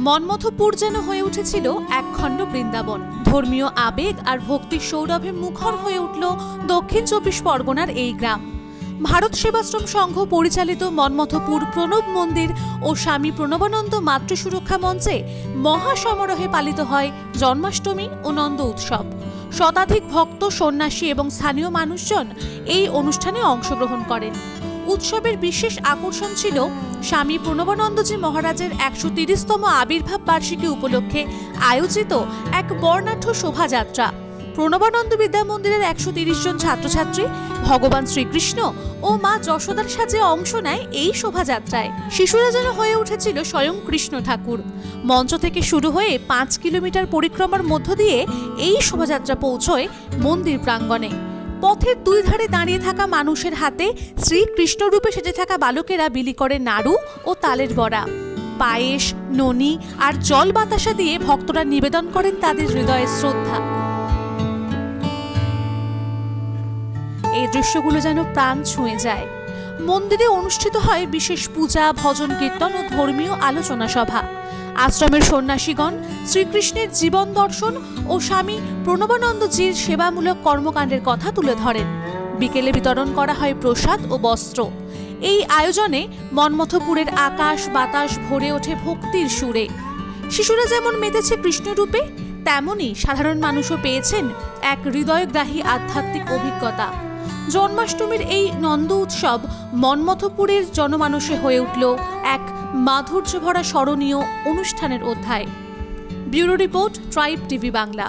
মনমথপুর যেন হয়ে উঠেছিল একখণ্ড বৃন্দাবন। ধর্মীয় আবেগ আর ভক্তির সৌরভে মুখর হয়ে উঠল দক্ষিণ চব্বিশ পরগনার এই গ্রাম। ভারত সেবাশ্রম সংঘ পরিচালিত মনমথপুর প্রণব মন্দির ও স্বামী প্রণবানন্দ মাতৃ সুরক্ষা মঞ্চে মহাসমারোহে পালিত হয় জন্মাষ্টমী ও নন্দ উৎসব। শতাধিক ভক্ত, সন্ন্যাসী এবং স্থানীয় মানুষজন এই অনুষ্ঠানে অংশগ্রহণ করেন। উৎসবের বিশেষ আকর্ষণ ছিল স্বামী প্রণবানন্দজি মহারাজের ১৩০তম আবির্ভাব বার্ষিকী উপলক্ষে আয়োজিত এক বর্ণাঢ্য শোভাযাত্রা। প্রণবানন্দ বিদ্যা মন্দিরের ১৩০ জন ছাত্রছাত্রী ভগবান শ্রীকৃষ্ণ ও মা যশোদার সাজে অংশ নেয় এই শোভাযাত্রায়। শিশুরা যেন হয়ে উঠেছিল স্বয়ং কৃষ্ণ ঠাকুর। মঞ্চ থেকে শুরু হয়ে ৫ কিলোমিটার পরিক্রমার মধ্য দিয়ে এই শোভাযাত্রা পৌঁছয় মন্দির প্রাঙ্গণে। পথের দুই ধারে দাঁড়িয়ে থাকা মানুষের হাতে শ্রীকৃষ্ণ রূপে সেজে থাকা বালকেরা বিলি করে নাড়ু ও তালের বড়া, পায়েস, ননি আর জল বাতাসা দিয়ে ভক্তরা নিবেদন করেন তাদের হৃদয়ের শ্রদ্ধা। এই দৃশ্যগুলো যেন প্রাণ ছুঁয়ে যায়। মন্দিরে অনুষ্ঠিত হয় বিশেষ পূজা, ভজন কীর্তন ও ধর্মীয় আলোচনা সভা। আশ্রমের সন্ন্যাসীগণ শ্রীকৃষ্ণের জীবন দর্শন ও স্বামী প্রণবানন্দজির সেবামূলক কর্মকাণ্ডের কথা তুলে ধরেন। বিকেলে বিতরণ করা হয় প্রসাদ ও বস্ত্র। এই আয়োজনে মনমথপুরের আকাশ বাতাস ভরে ওঠে ভক্তির সুরে। শিশুরা যেমন মেতেছে কৃষ্ণরূপে, তেমনি সাধারণ মানুষও পেয়েছেন এক হৃদয়গ্রাহী আধ্যাত্মিক অভিজ্ঞতা। জন্মাষ্টমীর এই নন্দ উৎসব মনমথপুরের জনমানসে হয়ে উঠল এক মাধুর্য ভরা স্মরণীয় অনুষ্ঠানের অধ্যায়। Bureau report, tribe TV Bangla.